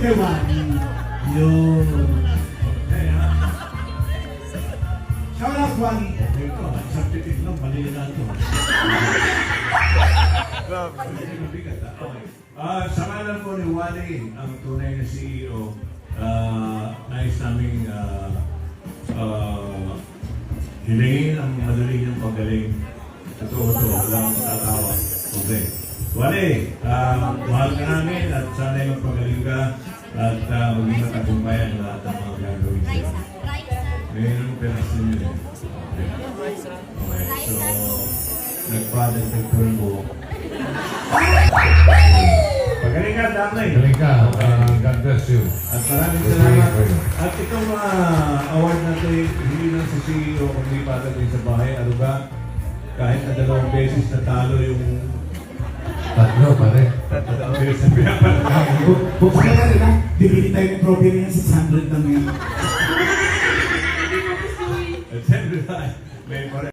kay Wally. Yun. Shout out, Wally. Ito, isang titig lang, mali na ito. Sa ngalan po ni Wally, ang tunay na CEO, nais naming hilingin ang madali niyang pagaling. Totoo ito, walang tatawa. Okay. Wally, mahal ka namin at sana'y magpagaling ka at maging matagumpayan lahat ng mga gagawin sa'yo. Ngayon ang peras ninyo eh. Okay, so nagpa-detect ko yung buhok. Pagaling ka, damay. Galing ka. God bless you. At maraming salamat. At itong award natin, hindi lang sa CEO, kundi para din sa bahay. Ano ba? Kahit na 2 beses natalo yung... Tatlo, pare. 2 beses na pinapalagay. Buksan na rin ha. Bibili tayo ng trophy niya 600 lang yan. At siyempre tayo, may pare.